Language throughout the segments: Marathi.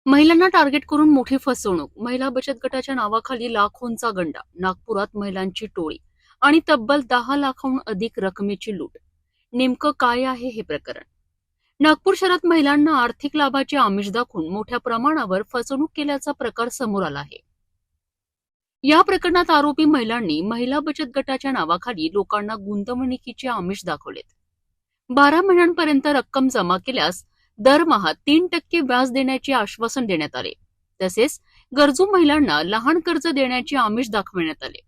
महिलांना टार्गेट करून मोठी फसवणूक. महिला बचत गटाच्या नावाखाली लाखोंचा गंडा. नागपुरात महिलांची टोळी आणि तब्बल 10 लाखांहून अधिक रकमेची लूट. नेमकं काय आहे हे प्रकरण? नागपूर शहरात महिलांना आर्थिक लाभाचे आमिष दाखवून मोठ्या प्रमाणावर फसवणूक केल्याचा प्रकार समोर आला आहे. या प्रकरणात आरोपी महिलांनी महिला बचत गटाच्या नावाखाली लोकांना गुंतवणुकीचे आमिष दाखवलेत. 12 महिन्यांपर्यंत रक्कम जमा केल्यास दरमहा 3% व्याज देण्याचे आश्वासन देण्यात आले. तसेच गरजू महिलांना लहान कर्ज देण्याचे आमिष दाखवण्यात आले.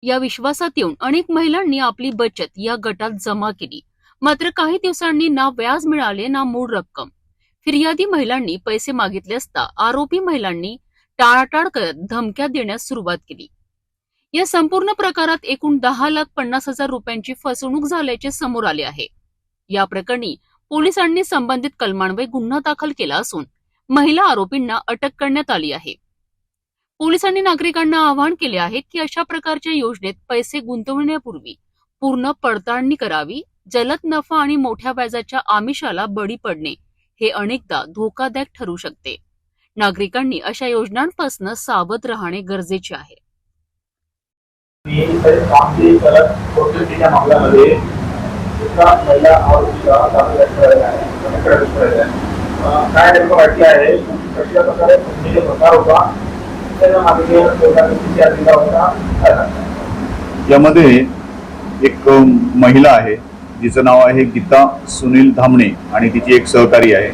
या विश्वासात येऊन अनेक महिलांनी आपली बचत या गटात जमा केली. मात्र काही दिवसांनी ना व्याज मिळाले ना मूळ रक्कम. फिर्यादी महिलांनी पैसे मागितले असता आरोपी महिलांनी टाळाटाळ करत धमक्या देण्यास सुरुवात केली. या संपूर्ण प्रकारात एकूण 10,50,000 रुपयांची फसवणूक झाल्याचे समोर आले आहे. या प्रकरणी पोलिसांनी संबंधित कलमान्वये गुन्हा दाखल केला असून महिला आरोपींना अटक करण्यात आली आहे. पोलिसांनी नागरिकांना आवाहन केले आहे की अशा प्रकारच्या योजनेत पैसे गुंतवण्यापूर्वी पूर्ण पडताळणी करावी. जलद नफा आणि मोठ्या व्याजाच्या आमिषाला बळी पडणे हे अनेकदा धोकादायक ठरू शकते. नागरिकांनी अशा योजनांपासून सावध राहणे गरजेचे आहे. महिला आरोपीला काय नेमकं वाटलं आहे, कशा प्रकारे प्रकार होता, यामध्ये एक महिला आहे जिचं नाव आहे गीता सुनील धामणे आणि तिची एक सहकारी आहे.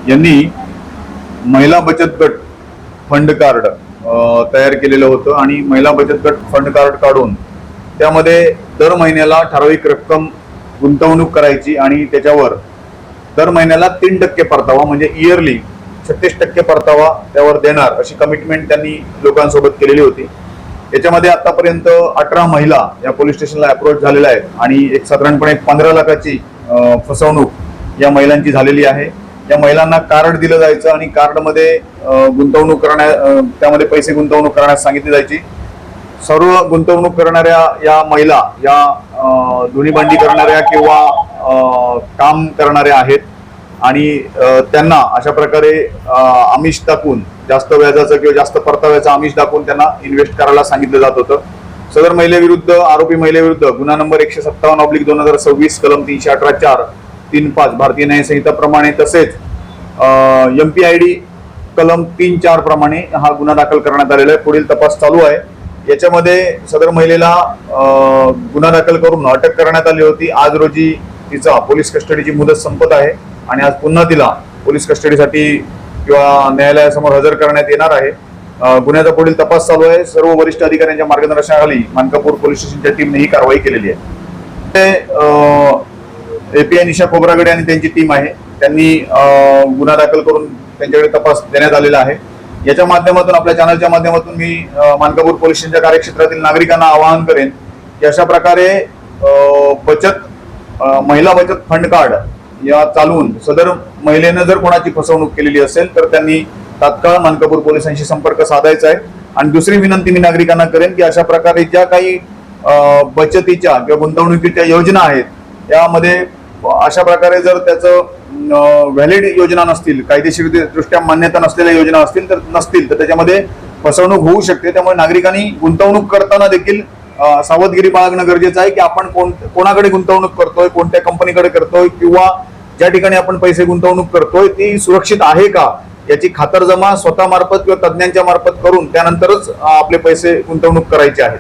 यांनी महिला बचत गट फंड कार्ड तयार केलेलं होतं आणि महिला बचत गट फंड कार्ड काढून त्यामध्ये दर महिन्याला ठराविक रक्कम गुंतवणूक करायची आणि त्याच्यावर दर महिन्याला 3% परतावा म्हणजे इयरली 36% परतावा त्यावर देणार अशी कमिटमेंट त्यांनी लोकांसोबत केलेली होती. याच्यामध्ये आतापर्यंत 18 महिला या पोलीस स्टेशनला अप्रोच झालेल्या आहेत आणि एक साधारणपणे 15 लाखाची फसवणूक या महिलांची झालेली आहे. या महिलांना कार्ड दिलं जायचं आणि कार्डमध्ये गुंतवणूक त्यामध्ये पैसे गुंतवणूक करण्यास सांगितली जायची. सर्व गुंतवणूक करणाऱ्या या महिला या दोन्ही भांडी करणाऱ्या किंवा काम करणाऱ्या आहेत आणि त्यांना अशा प्रकारे आमिष दाखवून जास्त व्याजाचं किंवा जास्त परताव्याचं आमिष दाखवून त्यांना इन्व्हेस्ट करायला सांगितलं जात होतं. सदर महिलेविरुद्ध आरोपी महिलेविरुद्ध गुन्हा नंबर 157/2026 कलम 318(4)(3)(5) भारतीय न्याय संहिता प्रमाणे तसेच MPID कलम 3(4) प्रमाणे हा गुन्हा दाखल करण्यात आलेला आहे. पुढील तपास चालू आहे. याच्यामध्ये सदर महिलेला गुन्हा दाखल करून अटक करण्यात आली होती. आज रोजी तिचा पोलीस कस्टडीची मुदत संपत आहे आणि आज पुन्हा तिला पोलीस कस्टडीसाठी किंवा न्यायालयासमोर हजर करण्यात येणार आहे. गुन्ह्याचा पुढील तपास चालू आहे. सर्व वरिष्ठ अधिकाऱ्यांच्या मार्गदर्शनाखाली मानकापूर पोलीस स्टेशनच्या टीमने ही कारवाई केलेली आहे. API निशा खोब्रागडे आणि त्यांची टीम आहे. त्यांनी गुन्हा दाखल करून त्यांच्याकडे तपास देण्यात आलेला आहे. याच्या माध्यमातून आपल्या चॅनलच्या माध्यमातून मी मानकापूर पोलीस स्टेशनच्या कार्यक्षेत्रातील नागरिकांना आवाहन करेन की अशा प्रकारे महिला बचत फंड कार्ड या चालवून सदर महिलेनं जर कोणाची फसवणूक केलेली असेल तर त्यांनी तात्काळ मानकापूर पोलिसांशी संपर्क साधायचा आहे. आणि दुसरी विनंती मी नागरिकांना करेन की अशा प्रकारे ज्या काही बचतीच्या किंवा गुंतवणुकीच्या योजना आहेत यामध्ये अशा प्रकारे जर त्याचं व्हॅलिड योजना नसतील, कायदेशीर दृष्ट्या मान्यता नसलेल्या योजना असतील तर त्याच्यामध्ये फसवणूक होऊ शकते. त्यामुळे नागरिकांनी गुंतवणूक करताना देखील सावधगिरी बाळगणं गरजेचं आहे की आपण कोणाकडे गुंतवणूक करतोय, कोणत्या कंपनीकडे करतोय किंवा ज्या ठिकाणी आपण पैसे गुंतवणूक करतोय ती सुरक्षित आहे का याची खातरजमा स्वतः मार्फत किंवा तज्ञांच्या मार्फत करून त्यानंतरच आपले पैसे गुंतवणूक करायचे आहेत.